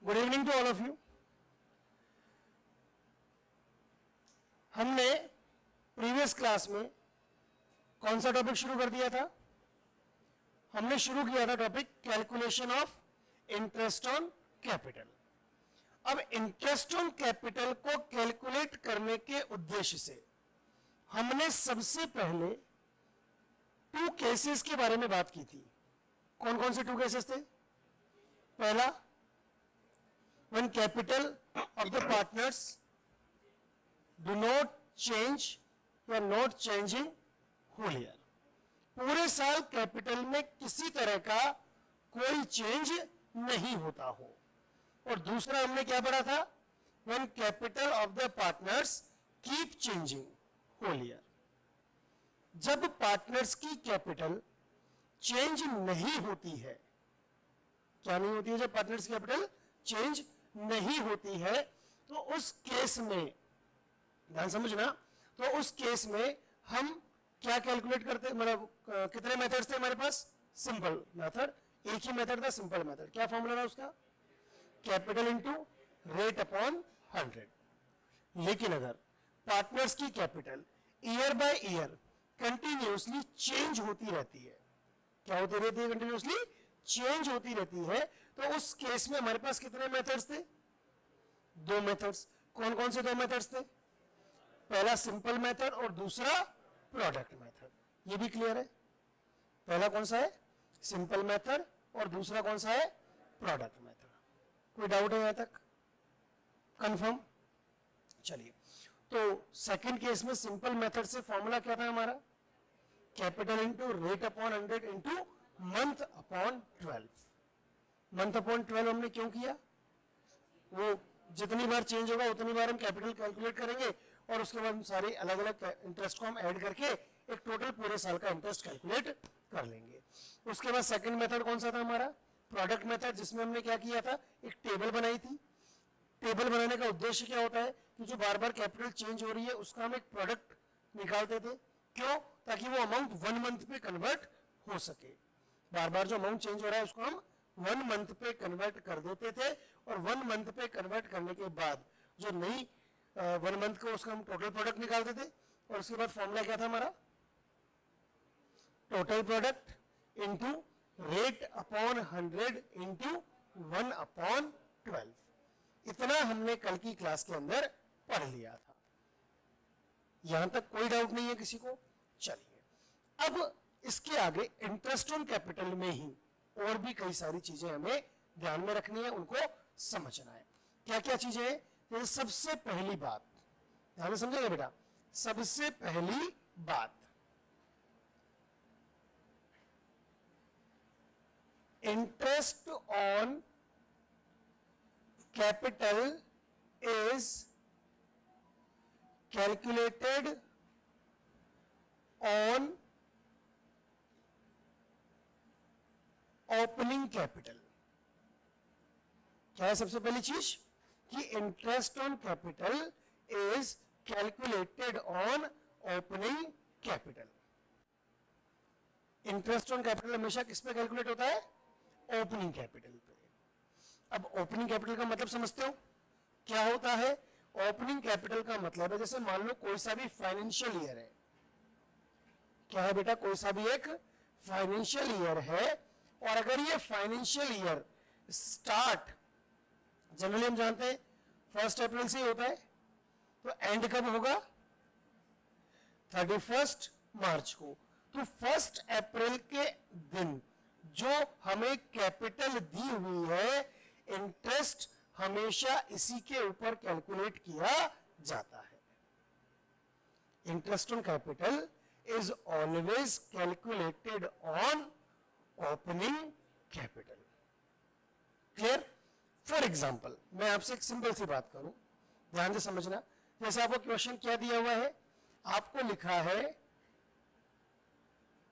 Good evening to all of you. हमने previous class में कौन सा टॉपिक शुरू कर दिया था? हमने शुरू किया था topic calculation of interest on capital. अब इंटरेस्ट ऑन कैपिटल को कैलकुलेट करने के उद्देश्य से हमने सबसे पहले टू केसेस के बारे में बात की थी। कौन कौन से टू केसेस थे? पहला, when capital of the partners do not change या not changing whole year, पूरे साल कैपिटल में किसी तरह का कोई चेंज नहीं होता हो। और दूसरा हमने क्या पढ़ा था? when capital of the partners keep changing whole year, जब पार्टनर्स की कैपिटल चेंज नहीं होती है। क्या नहीं होती है? जब पार्टनर्स कैपिटल चेंज नहीं होती है तो उस केस में, ध्यान समझना, तो उस केस में हम क्या कैलकुलेट करते? मतलब कितने मेथड्स थे हमारे पास? सिंपल मेथड, एक ही मेथड था, सिंपल मेथड। क्या फॉर्मूला था उसका? Capital into rate upon 100। लेकिन अगर पार्टनर्स की capital year by year continuously change होती रहती है, क्या होती रहती है? कंटिन्यूसली चेंज होती रहती है, तो उस केस में हमारे पास कितने मेथड्स थे? दो मेथड्स। कौन कौन से दो मेथड्स थे? पहला सिंपल मेथड और दूसरा प्रोडक्ट मेथड। ये भी क्लियर है? पहला कौन सा है? सिंपल मेथड और दूसरा कौन सा है? Product method. कोई डाउट है यहां तक? कंफर्म? चलिए, तो सेकंड केस में सिंपल मेथड से फॉर्मूला क्या था हमारा? Capital into rate upon 100 into month upon 12। Month upon 12 हमने क्यों किया? वो जितनी बार चेंज होगा उतनी बार हम कैपिटल कैलकुलेट करेंगे और उसके बाद हम सारे अलग अलग इंटरेस्ट को हम ऐड करके एक टोटल पूरे साल का इंटरेस्ट कैलकुलेट कर लेंगे। उसके बाद सेकंड मेथड कौन सा था हमारा? प्रोडक्ट मेथड, जिसमें हमने क्या किया था? एक टेबल बनाई थी। टेबल बनाने का उद्देश्य क्या होता है कि जो बार बार कैपिटल चेंज हो रही है उसका हम एक प्रोडक्ट निकालते थे। क्यों? ताकि वो अमाउंट 1 मंथ पे कन्वर्ट हो सके। बार बार जो अमाउंट चेंज हो रहा है उसको हम 1 मंथ पे कन्वर्ट कर देते थे और 1 मंथ पे कन्वर्ट करने के बाद जो नई 1 मंथ को उसका हम टोटल प्रोडक्ट निकालते थे। और उसके बाद फॉर्मूला क्या था हमारा? Total product into rate upon 100 into 1 upon 12। इतना हमने कल की क्लास के अंदर पढ़ लिया था। यहां तक कोई डाउट नहीं है किसी को? चलिए, अब इसके आगे इंटरेस्ट ऑन कैपिटल में ही और भी कई सारी चीजें हमें ध्यान में रखनी है, उनको समझना है। क्या क्या चीजें हैं? तो सबसे पहली बात ध्यान में समझेगा बेटा। सबसे पहली बात, interest on capital is calculated on opening capital. क्या है सबसे पहली चीज? कि interest on capital is calculated on opening capital. Interest on capital हमेशा किस पे कैलकुलेट होता है? ओपनिंग कैपिटल पे। अब ओपनिंग कैपिटल का मतलब समझते हो? क्या होता है ओपनिंग कैपिटल का मतलब? है जैसे मान लो कोई सा भी फाइनेंशियल ईयर है। क्या है बेटा? कोई सा भी एक फाइनेंशियल ईयर है और अगर ये फाइनेंशियल ईयर स्टार्ट, जनरली हम जानते हैं 1 अप्रैल से ही होता है, तो एंड कब होगा? 31 मार्च को। तो 1 अप्रैल के दिन जो हमें कैपिटल दी हुई है, इंटरेस्ट हमेशा इसी के ऊपर कैलकुलेट किया जाता है। Interest on capital is always calculated on opening capital. Clear? For example, मैं आपसे एक सिंपल सी बात करूं, ध्यान से समझना। जैसे आपको क्वेश्चन क्या दिया हुआ है? आपको लिखा है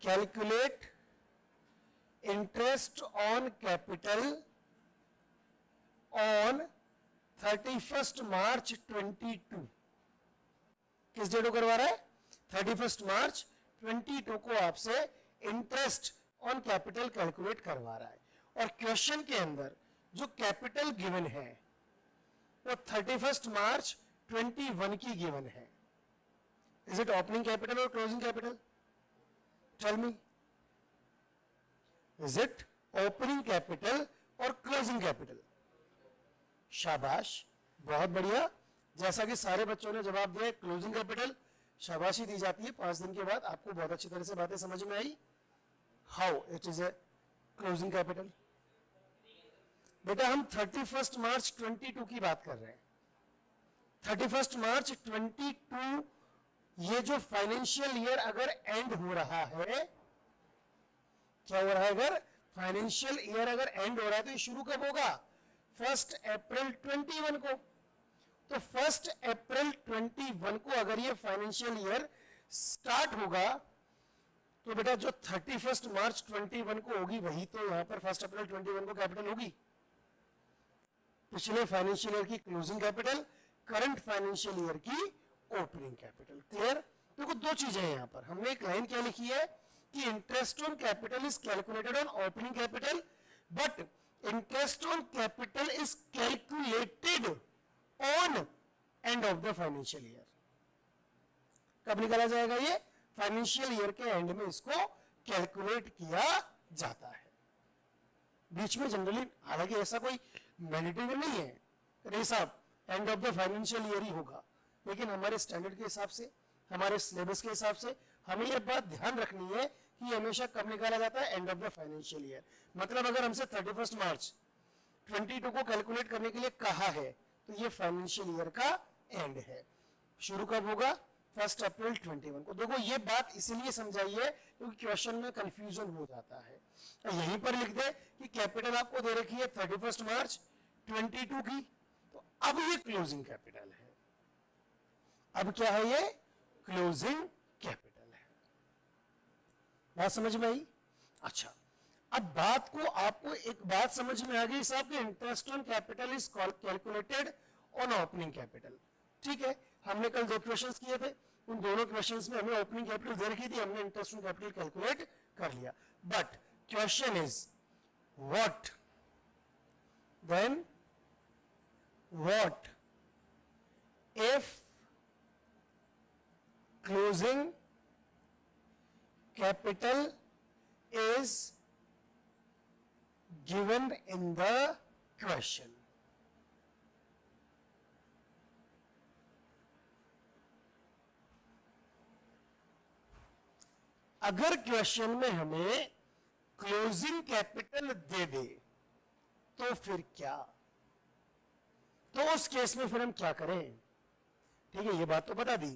calculate interest on capital on 31 मार्च 22। किस डेट को करवा रहा है? 31 मार्च 22 को आपसे इंटरेस्ट ऑन कैपिटल कैलकुलेट करवा रहा है। और क्वेश्चन के अंदर जो कैपिटल गिवन है वो 31 मार्च 21 की गिवन है. इज इट ओपनिंग कैपिटल और closing capital? Tell me. Is it opening capital और क्लोजिंग कैपिटल? शाबाश, बहुत बढ़िया. जैसा कि सारे बच्चों ने जवाब दिया क्लोजिंग कैपिटल, शाबाशी दी जाती है. 5 दिन के बाद आपको बहुत अच्छी तरह से बातें समझ में आई. How it is a closing capital? बेटा हम 31 मार्च 22 की बात कर रहे हैं. 31 मार्च 22 ये जो फाइनेंशियल ईयर अगर एंड हो रहा है, क्या हो रहा है? अगर फाइनेंशियल ईयर अगर एंड हो रहा है तो ये शुरू कब होगा? 1 अप्रैल 21 को. तो 1 अप्रैल 21 को अगर ये फाइनेंशियल ईयर स्टार्ट होगा तो बेटा जो 31 मार्च 21 को होगी वही तो यहां पर 1 अप्रैल 21 को कैपिटल होगी. पिछले फाइनेंशियल ईयर की closing capital, current financial year की ओपनिंग कैपिटल. क्लियर? देखो दो चीजें हैं यहां पर. हमने एक लाइन क्या लिखी है कि interest on capital is calculated on opening capital, but interest on capital is calculated on and of the financial year. कब निकाला जाएगा ये? फाइनेंशियल ईयर के एंड में इसको कैलकुलेट किया जाता है. बीच में जनरली, हालांकि ऐसा कोई मैंडेटरी नहीं है, नहीं साहब end of the financial year ही होगा, लेकिन हमारे स्टैंडर्ड के हिसाब से, हमारे सिलेबस के हिसाब से हमें यह बात ध्यान रखनी है कि हमेशा कब निकाला जाता है? And of the financial year. मतलब अगर हमसे 31 मार्च 22 को कैलकुलेट करने के लिए कहा है तो ये फाइनेंशियल ईयर का एंड है. शुरू कब होगा? 1 अप्रैल 21 को. देखो ये बात इसलिए समझाई है क्योंकि क्वेश्चन में कंफ्यूजन हो जाता है. यहीं पर लिख दे कि कैपिटल आपको दे रखी है 31 मार्च 22 की, तो अब ये क्लोजिंग कैपिटल है. अब क्या है? ये क्लोजिंग कैपिटल है. बात समझ में आई? अच्छा, अब बात को आपको एक बात समझ में आ गई साहब कि interest on capital is calculated on opening capital. ठीक है, हमने कल 2 क्वेश्चंस किए थे, उन दोनों क्वेश्चंस में हमें ओपनिंग कैपिटल दे रखी थी, हमने इंटरेस्ट ऑन कैपिटल कैलकुलेट कर लिया. But question is what then, what if closing capital is given in the question. अगर क्वेश्चन में हमें क्लोजिंग कैपिटल दे दे तो फिर क्या? तो उस केस में फिर हम क्या करें? ठीक है, ये बात तो बता दी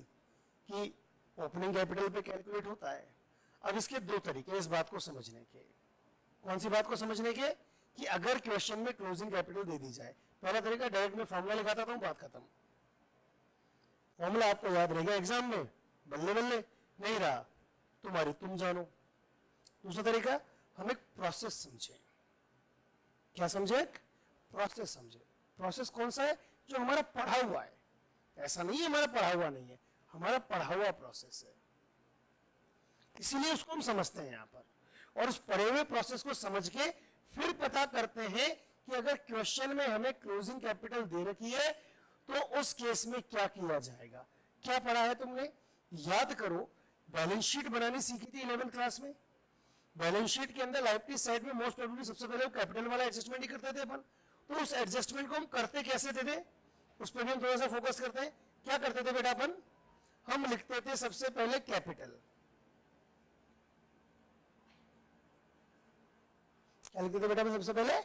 कि ओपनिंग कैपिटल पे कैलकुलेट होता है. अब इसके 2 तरीके इस बात को समझने के. कौन सी बात को समझने के? कि अगर क्वेश्चन में क्लोजिंग कैपिटल दे दी जाए. पहला तरीका डायरेक्ट में फॉर्मूला लिखाता हूं, बात खत्म. फॉर्मूला आपको याद रहेगा एग्जाम में, बल्ले बल्ले नहीं रहा तुम्हारी तुम जानो. दूसरा तरीका, हम एक प्रोसेस समझे. क्या समझे? प्रोसेस समझे. प्रोसेस कौन सा है? जो हमारा पढ़ा हुआ है. ऐसा नहीं है हमारा पढ़ा हुआ नहीं है, हमारा पढ़ा हुआ प्रोसेस है, इसीलिए उसको हम समझते हैं यहां पर. और उस पढ़े हुए प्रोसेस को समझ के फिर पता करते हैं कि अगर क्वेश्चन में हमें क्लोजिंग कैपिटल दे रखी है तो उस केस में क्या किया जाएगा. क्या पढ़ा है तुमने? याद करो, बैलेंस शीट बनानी सीखी थी 11th क्लास में. बैलेंस शीट के अंदर लाइबिलिटी साइड में मोस्ट प्रोबेबली सबसे पहले कैपिटल वाला एडजस्टमेंट ही करते थे अपन. तो उस एडजस्टमेंट को हम करते कैसे थे उस पर भी हम थोड़ा सा फोकस करते हैं. क्या करते थे बेटा अपन? हम लिखते थे सबसे पहले कैपिटल. क्या लिखते थे बेटा? सबसे पहले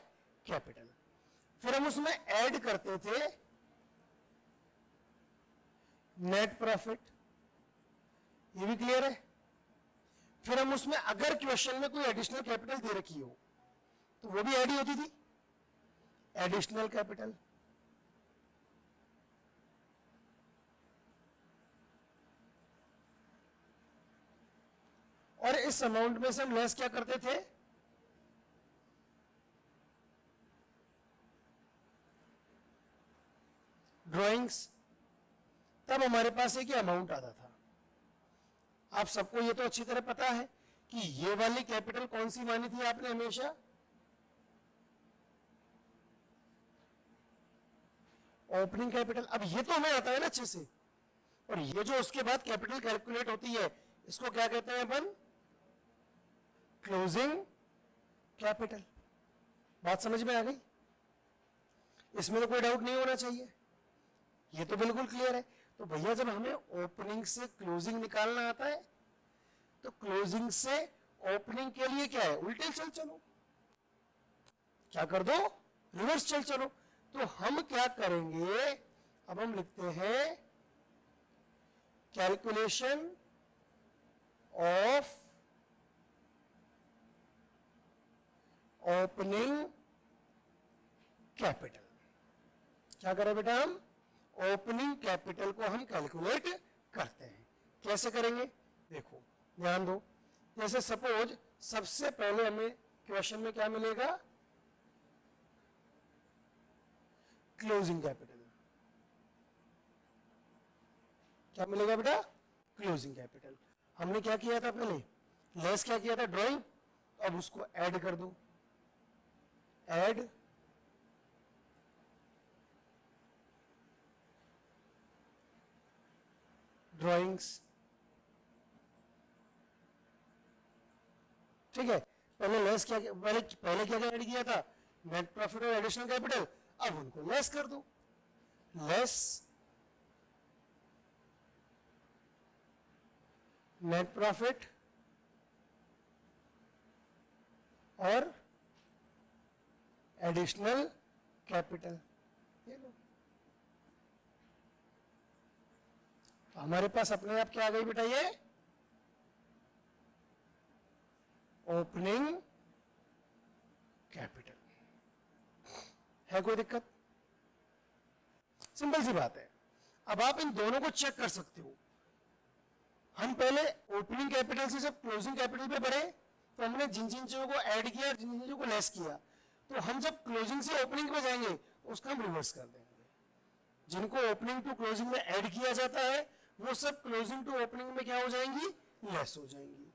कैपिटल. फिर हम उसमें ऐड करते थे नेट प्रॉफिट. ये भी क्लियर है? फिर हम उसमें अगर क्वेश्चन में कोई एडिशनल कैपिटल दे रखी हो तो वो भी ऐड ही होती थी, एडिशनल कैपिटल. और इस अमाउंट में से हम लेस क्या करते थे? ड्राइंग्स. तब हमारे पास एक अमाउंट आता था. आप सबको ये तो अच्छी तरह पता है कि ये वाली कैपिटल कौन सी मानी थी आपने हमेशा? ओपनिंग कैपिटल, अब ये तो हमें आता है ना अच्छे से, और ये जो उसके बाद कैपिटल कैलकुलेट होती है इसको क्या कहते हैं अपन, क्लोजिंग कैपिटल। बात समझ में आ गई? इसमें तो कोई डाउट नहीं होना चाहिए, ये तो बिल्कुल क्लियर है। तो भैया जब हमें ओपनिंग से क्लोजिंग निकालना आता है तो क्लोजिंग से ओपनिंग के लिए क्या है, उल्टे चल चलो, क्या कर दो, रिवर्स चल चलो। तो हम क्या करेंगे, अब हम लिखते हैं कैलकुलेशन ऑफ ओपनिंग कैपिटल। क्या करें बेटा, हम ओपनिंग कैपिटल को हम कैलकुलेट करते हैं। कैसे करेंगे, देखो ध्यान दो। जैसे सपोज सबसे पहले हमें क्वेश्चन में क्या मिलेगा, क्लोजिंग कैपिटल। क्या मिलेगा बेटा, क्लोजिंग कैपिटल। हमने क्या किया था पहले, लेस क्या किया था, ड्राइंग। अब उसको ऐड कर दो, ऐड ड्राइंग्स। ठीक है, पहले लेस क्या, पहले क्या ऐड किया था, नेट प्रॉफिट और एडिशनल कैपिटल। अब उनको लेस कर दो, लेस नेट प्रॉफिट और एडिशनल कैपिटल। ये लो, हमारे पास अपने आप क्या आ गई बेटा, ये ओपनिंग कैपिटल। है कोई दिक्कत? सिंपल सी बात है। अब आप इन दोनों को चेक कर सकते हो। हम पहले ओपनिंग कैपिटल से जब क्लोजिंग कैपिटल पे बढ़े तो हमने जिन जिन चीजों को ऐड किया और जिन जिन चीजों को लेस किया, तो हम जब क्लोजिंग से ओपनिंग पे जाएंगे उसका हम रिवर्स कर देंगे। जिनको ओपनिंग टू क्लोजिंग में ऐड किया जाता है वो सब क्लोजिंग टू ओपनिंग में क्या हो जाएंगी, लेस हो जाएंगी,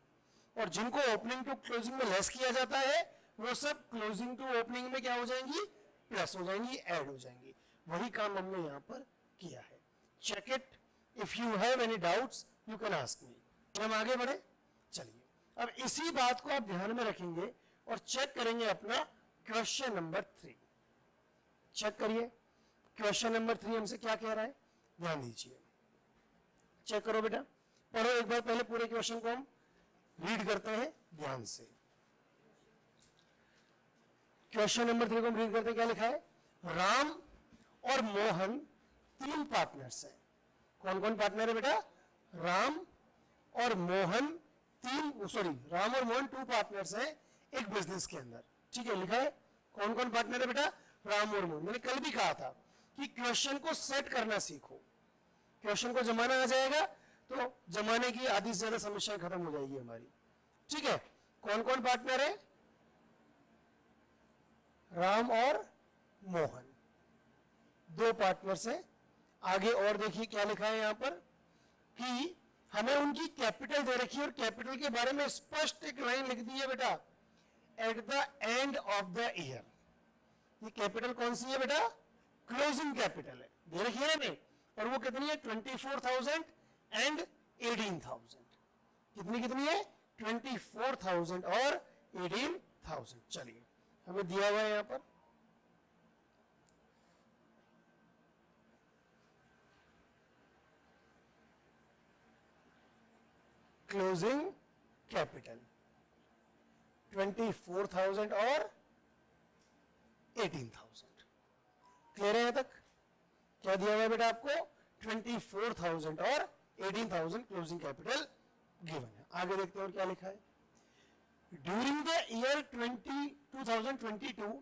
और जिनको ओपनिंग टू क्लोजिंग में लेस किया जाता है वो सब क्लोजिंग टू ओपनिंग में क्या हो जाएंगी, प्लस हो जाएंगी, ऐड हो जाएंगी। वही काम हमने यहां पर किया है। Check it, if you have any doubts you can ask me. हम आगे बढ़े, चलिए अब इसी बात को आप ध्यान में रखेंगे और चेक करेंगे अपना क्वेश्चन नंबर 3। चेक करिए क्वेश्चन नंबर 3 हमसे क्या कह रहा है, ध्यान दीजिए, चेक करो बेटा, पढ़ो एक बार पहले पूरे क्वेश्चन को हम रीड करते हैं ध्यान से। क्वेश्चन नंबर 3 को हम रीड करते हैं, क्या लिखा है, राम और मोहन 3 पार्टनर्स हैं। कौन कौन पार्टनर है बेटा, राम और मोहन 2 पार्टनर्स हैं एक बिजनेस के अंदर। ठीक है, लिखा है कौन कौन पार्टनर है बेटा, राम और मोहन। मैंने कल भी कहा था कि क्वेश्चन को सेट करना सीखो, क्वेश्चन को जमाना आ जाएगा तो जमाने की आधी से ज्यादा समस्याएं खत्म हो जाएगी हमारी। ठीक है, कौन कौन पार्टनर है, राम और मोहन 2 पार्टनर्स हैं। आगे और देखिए क्या लिखा है यहां पर कि हमें उनकी कैपिटल दे रखी है और कैपिटल के बारे में स्पष्ट एक लाइन लिख दी है बेटा, at the end of the year. ये कैपिटल कौन सी है बेटा, क्लोजिंग कैपिटल है, दे रखी है हमें, और वो कितनी है 24,000 एंड 18,000। कितनी कितनी है 24,000 और 18,000। चलिए हमें दिया हुआ है यहां पर, क्लोजिंग कैपिटल 24,000 और 18,000। क्लियर है यहां तक? क्या दिया हुआ है बेटा आपको, 24,000 और 18,000 क्लोजिंग कैपिटल गिवन है। आगे देखते हैं और क्या लिखा है, during the year 2022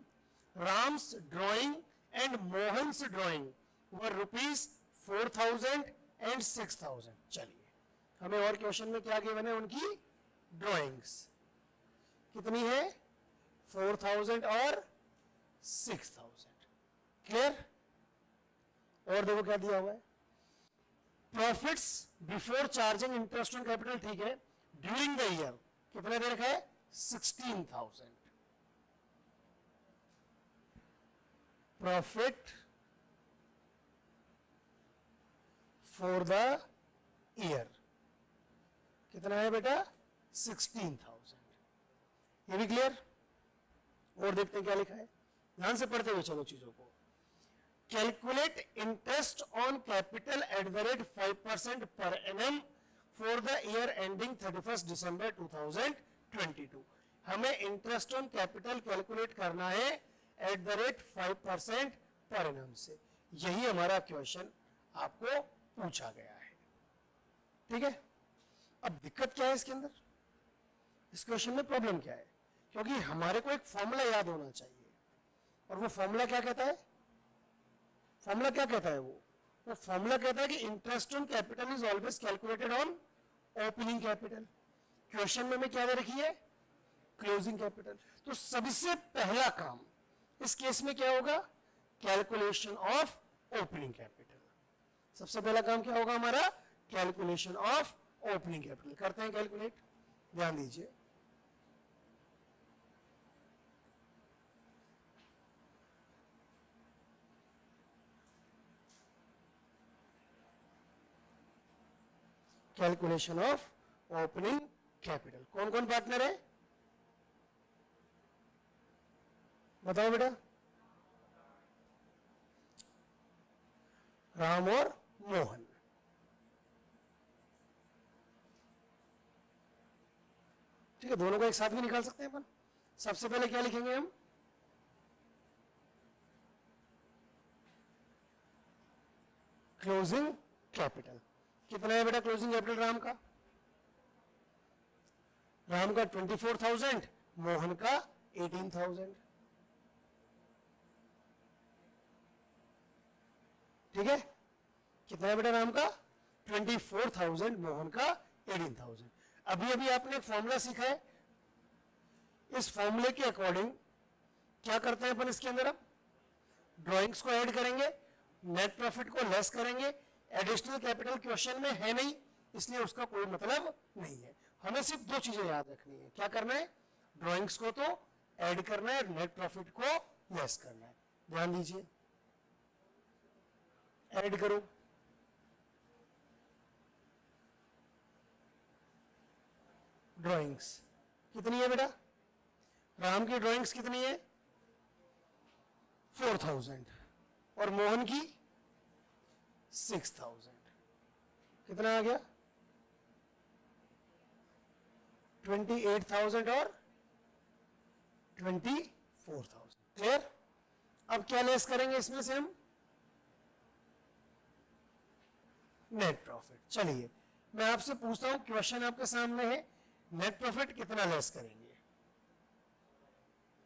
Ram's drawing and Mohan's drawing were ₹4,000 and 6,000। चलिए हमें और क्वेश्चन में क्या गिवन है, उनकी ड्राइंग्स कितनी है 4,000 और 6,000। क्लियर? और देखो क्या दिया हुआ है, profits before charging interest on capital. ठीक है, ड्यूरिंग द ईयर कितना दे रखा है 16,000। Profit for the year. कितना है बेटा? 16,000। ये भी क्लियर? और देखते हैं क्या लिखा है, ध्यान से पढ़ते हुए चलो चीजों को। Calculate interest on capital at the rate 5% per annum for the year ending 31 दिसंबर 2022। हमें इंटरेस्ट ऑन कैपिटल कैलकुलेट करना है at the rate 5% per annum से। यही हमारा क्वेश्चन आपको पूछा गया है, ठीक है। अब दिक्कत क्या है इसके अंदर, इस क्वेश्चन में प्रॉब्लम क्या है? क्योंकि हमारे को एक फॉर्मूला याद होना चाहिए, और वो फॉर्मूला क्या कहता है? फॉर्मूला क्या कहता है? वो फॉर्मूला कहता है कि interest on capital is always calculated on opening capital. Question में क्या दे रखी है? Closing capital. तो सबसे पहला काम इस केस में क्या होगा? Calculation of opening capital. सबसे पहला काम क्या होगा हमारा? Calculation of opening capital. करते हैं कैलकुलेट, ध्यान दीजिए। Calculation of opening capital. कौन कौन पार्टनर है बताओ बेटा? राम और मोहन। ठीक है, दोनों को एक साथ भी निकाल सकते हैं अपन। सबसे पहले क्या लिखेंगे हम? Closing capital. कितना है बेटा क्लोजिंग कैपिटल राम का? राम का 24,000, मोहन का 18,000। ठीक है, कितना है बेटा राम का? 24,000, मोहन का 18,000। अभी अभी आपने एक फॉर्मूला सीखा है, इस फॉर्मूले के अकॉर्डिंग क्या करते हैं अपन इसके अंदर? अब ड्राइंग्स को ऐड करेंगे, नेट प्रॉफिट को लेस करेंगे। एडिशनल कैपिटल क्वेश्चन में है नहीं, इसलिए उसका कोई मतलब नहीं है। हमें सिर्फ दो चीजें याद रखनी है। क्या करना है? ड्राइंग्स को तो ऐड करना है, नेट प्रॉफिट को लेस करना है। ध्यान दीजिए, ऐड करो। ड्राइंग्स कितनी है बेटा? राम की ड्राइंग्स कितनी है? 4,000 और मोहन की 6,000। कितना आ गया? 28,000 और 24,000। क्लियर? अब क्या लेस करेंगे इसमें से हम? Net profit. चलिए मैं आपसे पूछता हूं, क्वेश्चन आपके सामने है, नेट प्रॉफिट कितना लेस करेंगे?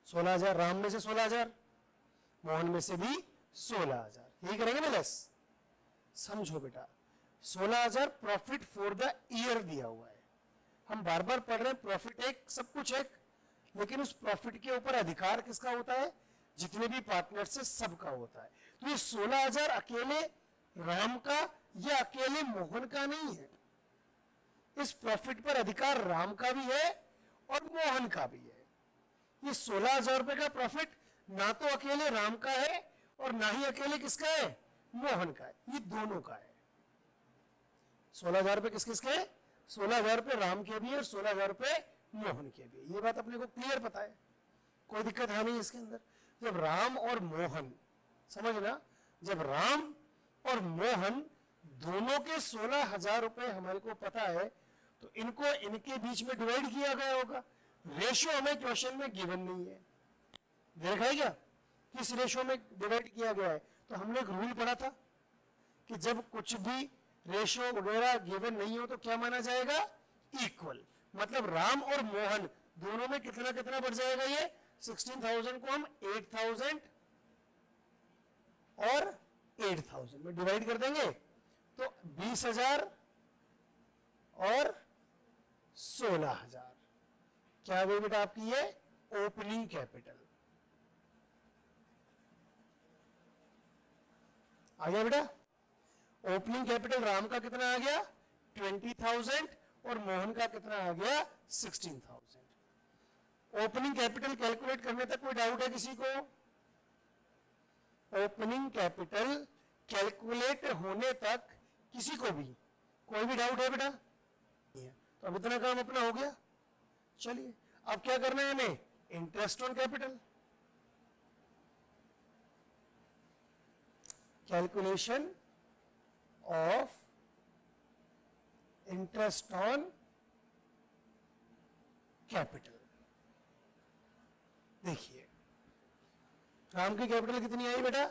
16,000। राम में से 16,000, मोहन में से भी 16,000, यही करेंगे ना लेस। समझो बेटा, 16,000 प्रॉफिट फॉर द ईयर दिया हुआ है। हम बार बार पढ़ रहे हैं प्रॉफिट एक, सब कुछ एक, लेकिन उस प्रॉफिट के ऊपर अधिकार किसका होता है? जितने भी पार्टनर से सबका होता है। तो ये 16,000 अकेले राम का या अकेले मोहन का नहीं है। इस प्रॉफिट पर अधिकार राम का भी है और मोहन का भी है। ये 16,000 रुपए का प्रॉफिट ना तो अकेले राम का है और ना ही अकेले किसका है? मोहन का है। ये दोनों का है। 16,000 रुपए किस किस के? 16,000 रुपए राम के भी है और 16,000 रुपए मोहन के भी है। ये बात अपने को क्लियर पता है, कोई दिक्कत है नहीं इसके अंदर। जब राम और मोहन, समझना, जब राम और मोहन दोनों के 16,000 रुपए हमारे को पता है, तो इनको इनके बीच में डिवाइड किया गया होगा। रेशियो हमें क्वेश्चन में गिवन नहीं है, देखा है क्या किस रेशियो में डिवाइड किया गया है? तो हमने एक रूल पढ़ा था कि जब कुछ भी रेशियो वगैरह गिवन नहीं हो तो क्या माना जाएगा? इक्वल। मतलब राम और मोहन दोनों में कितना कितना बढ़ जाएगा? ये 16,000 को हम 8,000 और 8,000 में डिवाइड कर देंगे, तो 20,000 और 16,000 क्या आ गई बेटा आपकी? ये ओपनिंग कैपिटल आ गया बेटा। ओपनिंग कैपिटल राम का कितना आ गया? 20,000 और मोहन का कितना आ गया? 16,000। ओपनिंग कैपिटल कैलकुलेट करने तक कोई डाउट है किसी को? ओपनिंग कैपिटल कैलकुलेट होने तक किसी को भी कोई भी डाउट है बेटा? तो अब इतना काम अपना हो गया। चलिए अब क्या करना है हमें? Interest on capital, calculation of interest on capital. देखिए राम की कैपिटल कितनी आई बेटा?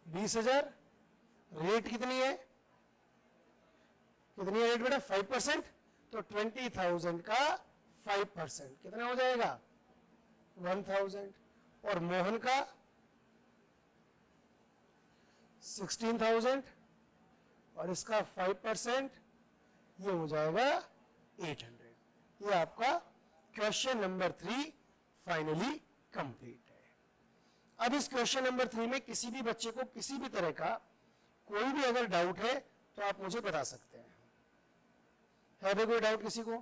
20,000। रेट कितनी है? कितनी है रेट बेटा? 5%। तो 20,000 का 5% कितना हो जाएगा? 1,000। और मोहन का 16,000 और इसका 5% ये हो जाएगा 800। ये आपका क्वेश्चन नंबर 3 फाइनली कंप्लीट है। अब इस क्वेश्चन नंबर 3 में किसी भी बच्चे को किसी भी तरह का कोई भी अगर डाउट है तो आप मुझे बता सकते हैं। है भाई कोई डाउट किसी को?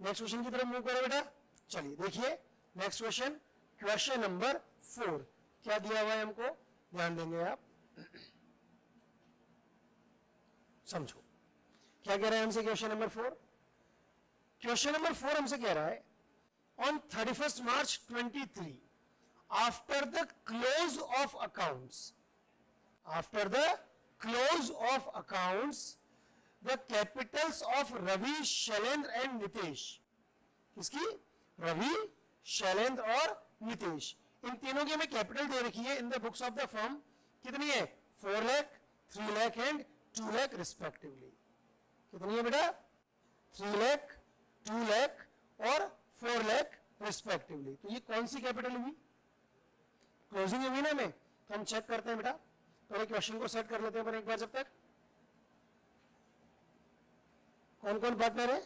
नेक्स्ट क्वेश्चन की तरफ मूव करो बेटा। चलिए देखिए नेक्स्ट क्वेश्चन, क्वेश्चन नंबर 4 क्या दिया हुआ है हमको, ध्यान देंगे आप, समझो क्या कह रहा है हमसे। क्वेश्चन नंबर 4, क्वेश्चन नंबर 4 हमसे कह रहा है on 31st March 23 after the close of accounts, after the close of accounts the capitals of Ravi, Shailendra and Nitesh. किसकी? रवि, शैलेंद्र और नितेश। इन तीनों की हमें कैपिटल दे रखी है in the books of the firm. कितनी है? 4 लाख, 3 लाख एंड 2 लाख रिस्पेक्टिवली। कितनी है बेटा? 3 लाख, 2 लाख और 4 लाख रिस्पेक्टिवली। तो ये कौन सी कैपिटल हुई? क्लोजिंग हुई ना में। तो हम चेक करते हैं बेटा, पहले क्वेश्चन को सेट कर लेते हैं पर एक बार। जब तक कौन कौन पार्टनर है?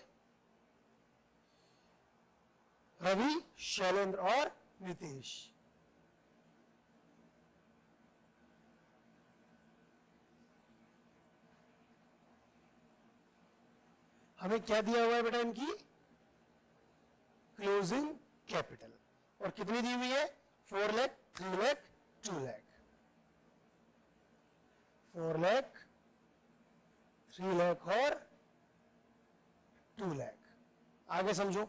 रवि, शैलेंद्र और नितेश। हमें क्या दिया हुआ है बेटा? इनकी क्लोजिंग कैपिटल। और कितनी दी हुई है? 4 लाख, 3 लाख, 2 लाख। 4 लाख, 3 लाख और 2 लाख। आगे समझो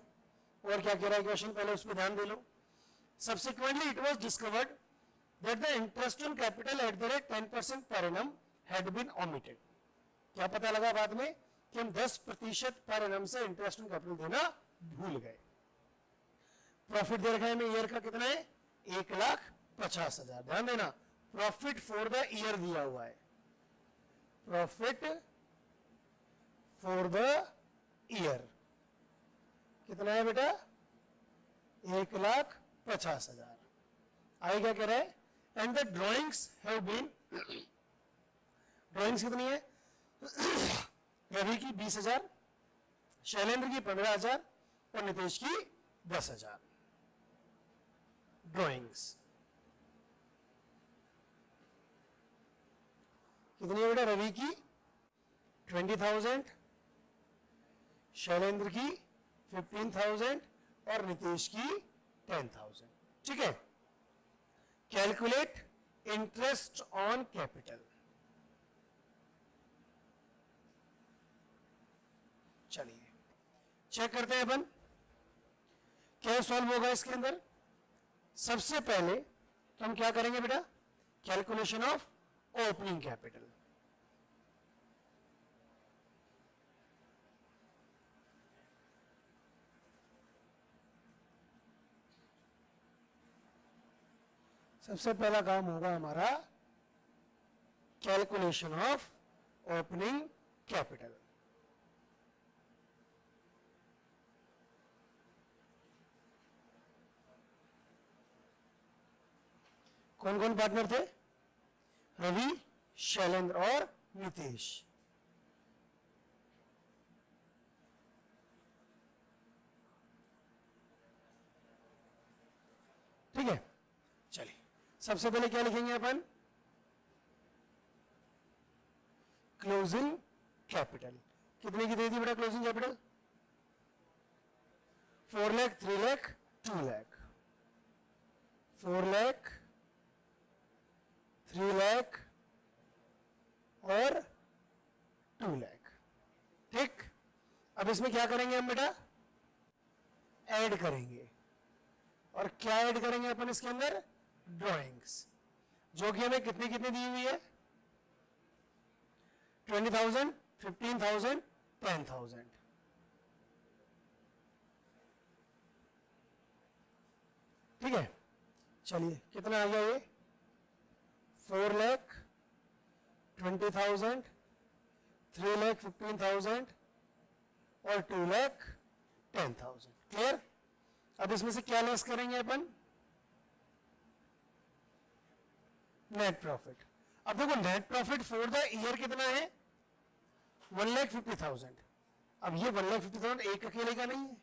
और क्या कह रहा है क्वेश्चन, पहले उस पर ध्यान दे लो। Subsequently it was discovered that the interest on capital at the rate 10% per annum had been omitted। क्या पता लगा बाद में कि हम 10% पर एनम से इंटरेस्ट ऑन कैपिटल देना भूल गए। प्रॉफिट दे रखा है हमें ईयर का कितना है? 1,50,000। ध्यान देना प्रॉफिट फॉर द ईयर दिया हुआ है, प्रॉफिट फॉर द ईयर कितना है बेटा? 1,50,000। आगे क्या कह रहा है? And the drawings have been, drawings कितनी है? रवि की 20,000, शैलेंद्र की 15,000 और नितेश की 10,000 ड्रॉइंग्स। कितनी है बेटा? रवि की 20,000, शैलेंद्र की 15,000 और नितेश की 10,000। ठीक है। Calculate interest on capital. चलिए चेक करते हैं अपन क्या सॉल्व होगा इसके अंदर। सबसे पहले तो हम क्या करेंगे बेटा? Calculation of opening capital. सबसे पहला काम होगा हमारा कैलकुलेशन ऑफ ओपनिंग कैपिटल। कौन कौन पार्टनर थे? रवि, शैलेंद्र और नितेश। ठीक है। चलिए सबसे पहले क्या लिखेंगे अपन? Closing capital. कितने की दे दी बेटा क्लोजिंग कैपिटल? 4 लाख, 3 लाख, 2 लाख। 4 लाख, 3 लाख, और 2 लाख। ठीक, अब इसमें क्या करेंगे हम बेटा, ऐड करेंगे। और क्या ऐड करेंगे अपन इसके अंदर, ड्राइंग्स, जो कि हमें कितनी कितनी दी हुई है, 20,000, 15,000, 10,000। ठीक है, चलिए कितना आ गया ये, 4,20,000, 3,15,000 और 2,10,000। क्लियर। अब इसमें से क्या लेस करेंगे अपन, नेट प्रॉफिट। अब देखो net profit for the year कितना है, 1,50,000। अब ये 1,50,000 एक अकेले का नहीं है,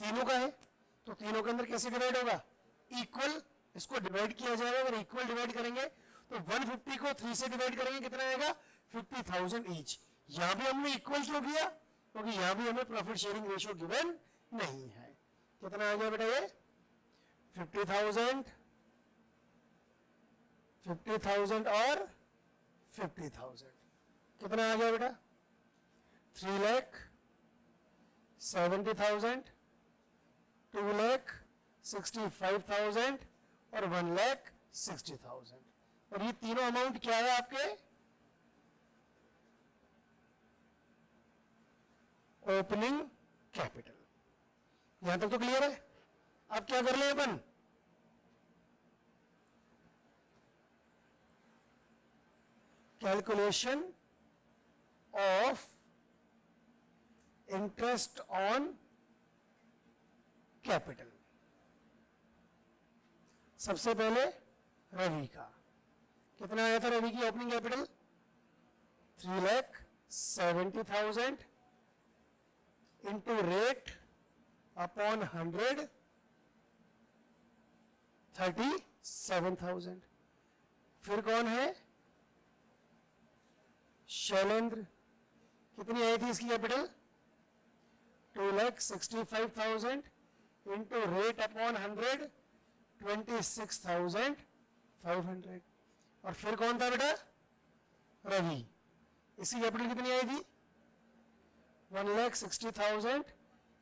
तीनों का है, तो तीनों के अंदर कैसे डिवाइड होगा, इक्वल, इसको डिवाइड किया जाएगा। अगर इक्वल डिवाइड करेंगे तो 150 को 3 से डिवाइड करेंगे, कितना आएगा, 50,000 ईच। यहां भी हमने इक्वल क्यों किया, क्योंकि यहां भी हमें प्रॉफिट शेयरिंग रेशियो गिवन नहीं है। कितना आ गया बेटा ये, 50,000, 50,000 और 50,000। कितना आ गया बेटा, 3,70,000, 2,65,000 और 1,60,000। और ये तीनों अमाउंट क्या है आपके, ओपनिंग कैपिटल। यहां तक तो क्लियर है। अब क्या कर ले अपन, calculation of interest on capital. सबसे पहले रवि का, कितना आया था रवि की opening capital, 3,70,000 into rate upon 100, 37,000। फिर कौन है, शैलेंद्र, कितनी आई थी इसकी कैपिटल, 2,65,000 इंटू रेट अपॉन 100, 26,500। और फिर कौन था बेटा, रवि, इसकी कैपिटल कितनी आई थी, 1,60,000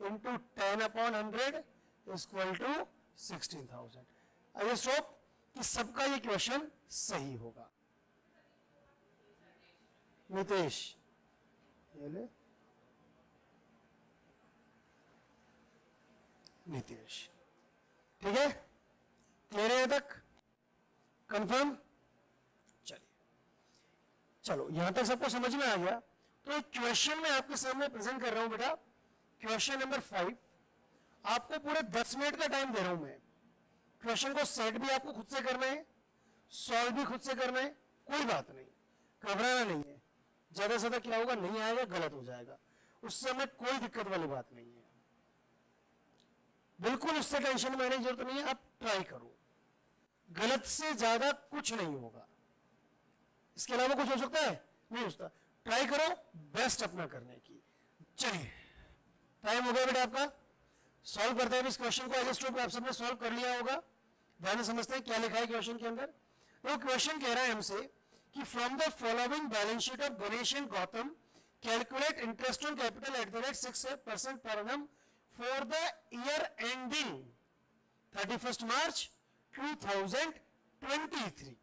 into 10 upon 100 equal to 16,000। I hope कि सबका ये क्वेश्चन सही होगा। नितेश, ये ले, नितेश, ठीक है, क्लियर है यहां तक, कंफर्म। चलिए, चलो यहां तक सबको समझ में आ गया। तो एक क्वेश्चन मैं आपके सामने प्रेजेंट कर रहा हूं बेटा, क्वेश्चन नंबर 5। आपको पूरे 10 मिनट का टाइम दे रहा हूं मैं। क्वेश्चन को सेट भी आपको खुद से करना है, सॉल्व भी खुद से करना है, कोई बात नहीं, घबराना नहीं है। ज्यादा से ज्यादा क्या होगा, नहीं आएगा, गलत हो जाएगा, उससे हमें कोई दिक्कत वाली बात नहीं है, बिल्कुल उससे टेंशन में आने की जरूरत नहीं है। आप ट्राई करो, गलत से ज्यादा कुछ नहीं होगा, इसके अलावा कुछ हो सकता है, नहीं हो सकता। ट्राई करो बेस्ट अपना करने की। चलिए, टाइम हो गया बेटा आपका, सॉल्व करते हैं इस क्वेश्चन को। आई होप आप सबने सॉल्व कर लिया होगा। ध्यान से समझते हैं क्या लिखा है क्वेश्चन के अंदर। तो क्वेश्चन कह रहा है हमसे कि from the following balance sheet of Ganesh and Gautam calculate interest on capital at the rate 6% per annum for the year ending 31 मार्च 2023।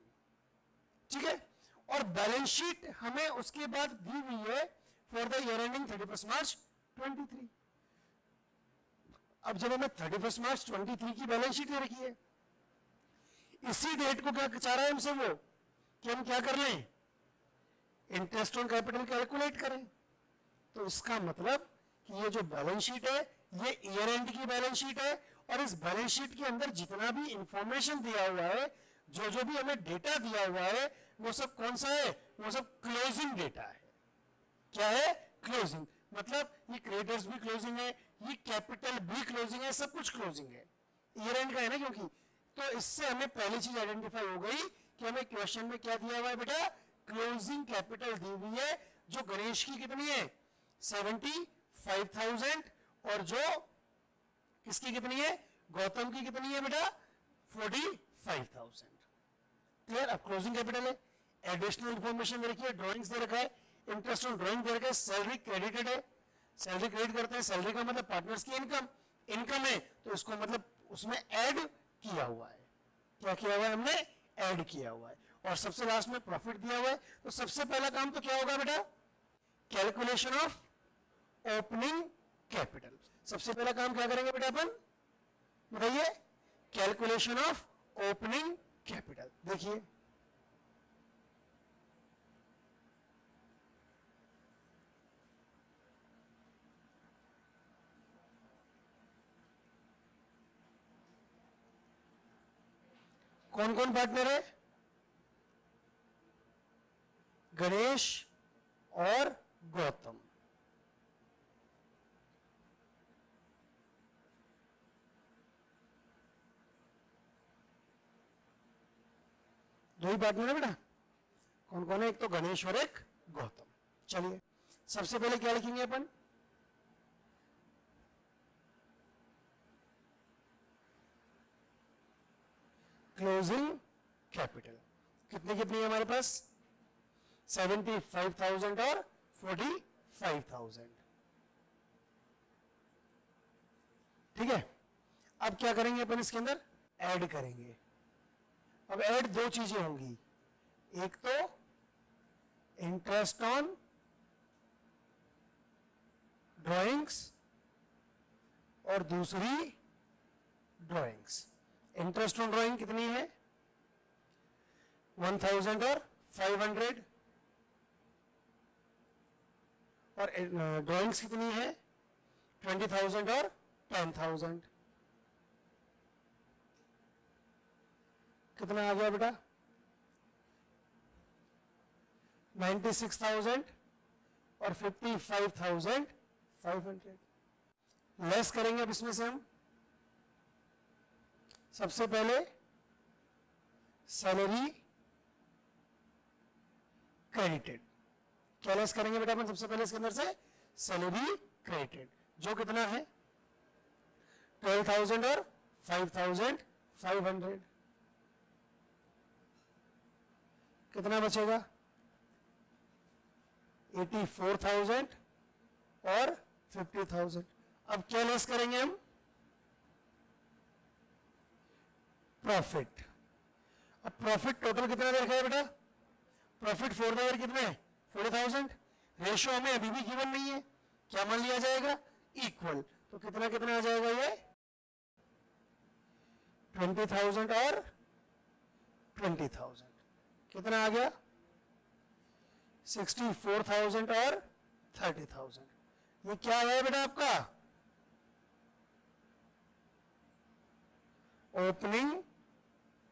ठीक है, और बैलेंस शीट हमें उसके बाद दी हुई है फॉर द ईयर एंडिंग 31 मार्च 23। अब जब हमें 31 मार्च 23 की बैलेंस शीट दे रखी है, इसी डेट को क्या चाह रहा है हमसे वो, कि हम क्या कर लें, इंटरेस्ट ऑन कैपिटल कैलकुलेट करें। तो इसका मतलब कि ये जो बैलेंस शीट है ये ईयर एंड की बैलेंस शीट है, और इस बैलेंस शीट के अंदर जितना भी इंफॉर्मेशन दिया हुआ है, जो भी हमें डेटा दिया हुआ है, वो सब कौन सा है, वो सब क्लोजिंग डेटा है। क्या है, क्लोजिंग। मतलब ये क्रेडिटर्स भी क्लोजिंग है, ये कैपिटल भी क्लोजिंग है, सब कुछ क्लोजिंग है, ईयर एंड का है ना, क्योंकि। तो इससे हमें पहली चीज आइडेंटिफाई हो गई कि हमें क्वेश्चन में क्या दिया हुआ है बेटा, क्लोजिंग कैपिटल दी हुई है, जो गणेश की कितनी है, 75,000, और जो किसकी कितनी है, गौतम की कितनी है बेटा, 45,000। क्लियर। अब क्लोजिंग कैपिटल है, एडिशनल इंफॉर्मेशन दे रखी है, ड्राइंग्स दे रखा है, इंटरेस्ट ऑन ड्राइंग दे रखा है, सैलरी क्रेडिटेड है, सैलरी क्रेडिट करते हैं, सैलरी का मतलब पार्टनर्स की इनकम, इनकम है तो इसको मतलब उसमें ऐड किया हुआ है, क्या किया हुआ है हमने, ऐड किया हुआ है, और सबसे लास्ट में प्रॉफिट दिया हुआ है। तो सबसे पहला काम तो क्या होगा बेटा, कैलकुलेशन ऑफ ओपनिंग कैपिटल। सबसे पहला काम क्या करेंगे बेटा अपन, बताइए, कैलकुलेशन ऑफ ओपनिंग कैपिटल। देखिए कौन कौन पार्टनर है, गणेश और गौतम। दो ही पार्टनर है बेटा, कौन कौन है, एक तो गणेश और एक गौतम। चलिए सबसे पहले क्या लिखेंगे अपन, क्लोजिंग कैपिटल। कितनी कितनी है हमारे पास, 75,000 और 45,000। ठीक है, अब क्या करेंगे अपन इसके अंदर, ऐड करेंगे। अब ऐड दो चीजें होंगी, एक तो इंटरेस्ट ऑन ड्राइंग्स और दूसरी ड्राइंग्स। इंटरेस्ट ऑन ड्राइंग कितनी है, 1000 और 500, और ड्राइंग्स कितनी है, 20,000 और 10,000। कितना आ गया बेटा, 96,000 और 55,500। लेस करेंगे अब इसमें से हम, सबसे पहले सैलरी क्रेडिटेड। क्या लेस करेंगे बेटा अपन सबसे पहले इसके अंदर से, सैलरी क्रेडिटेड, जो कितना है 12,000 और 5,500। कितना बचेगा, 84,000 और 50,000। अब क्या लेस करेंगे हम, प्रॉफिट। अब प्रॉफिट टोटल कितना दे रखा है बेटा, प्रॉफिट फॉर द ईयर कितना है, 40,000। रेशियो हमें अभी भी गिवन नहीं है, क्या मान लिया जाएगा, इक्वल। तो कितना कितना आ जाएगा ये, 20,000 और 20,000। कितना आ गया, 64,000 और 30,000। ये क्या है बेटा आपका, ओपनिंग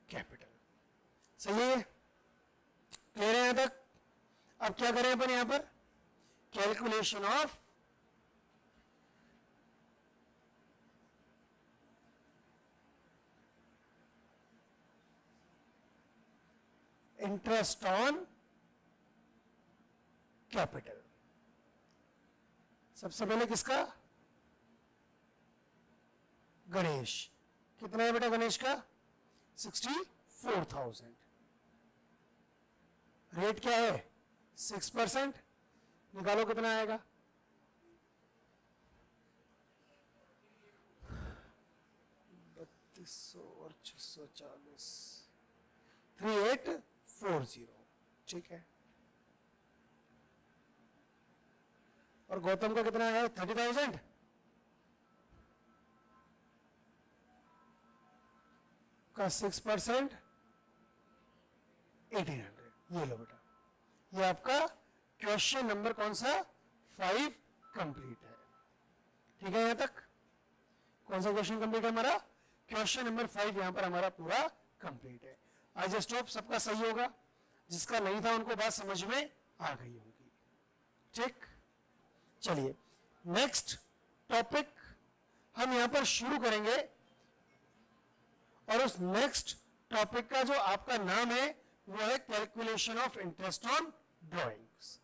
कैपिटल। सही है, क्लियर है यहां तक। अब क्या करें अपन यहां पर, calculation of interest on capital. सबसे पहले किसका, गणेश। कितना है बेटा गणेश का, 64,000। रेट क्या है, 6%। निकालो कितना आएगा, 3200 और 640, 3840। ठीक है, और गौतम का कितना है, 30,000 का 6%, 1800। ये लो बेटा, ये आपका क्वेश्चन नंबर कौन सा, 5 कंप्लीट है। ठीक है, यहां तक कौन सा क्वेश्चन कंप्लीट है हमारा, क्वेश्चन नंबर 5 यहां पर हमारा पूरा कंप्लीट है। आज स्टॉप सबका सही होगा, जिसका नहीं था उनको बात समझ में आ गई होगी। ठीक, चलिए नेक्स्ट टॉपिक हम यहां पर शुरू करेंगे, और उस नेक्स्ट टॉपिक का जो आपका नाम है वो है calculation of interest on drawings.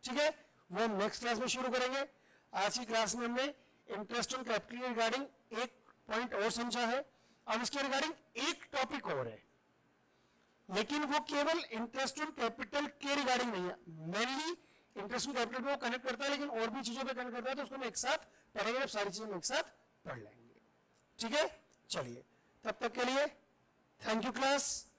ठीक है, वो हम नेक्स्ट क्लास में शुरू करेंगे। आज की क्लास में हमने इंटरेस्ट ऑन कैपिटल के रिगार्डिंग एक पॉइंट और समझा है, अब इसके रिगार्डिंग एक टॉपिक और है। लेकिन वो केवल इंटरेस्ट ऑन कैपिटल के रिगार्डिंग नहीं है, मेनली इंटरेस्ट ऑन कैपिटल पे वो कनेक्ट करता है, लेकिन और भी चीजों पे कनेक्ट करता है, तो उसको हम एक साथ पढ़ेंगे, सारी चीजें हम एक साथ पढ़ लेंगे। ठीक है, चलिए तब तक के लिए थैंक यू क्लास।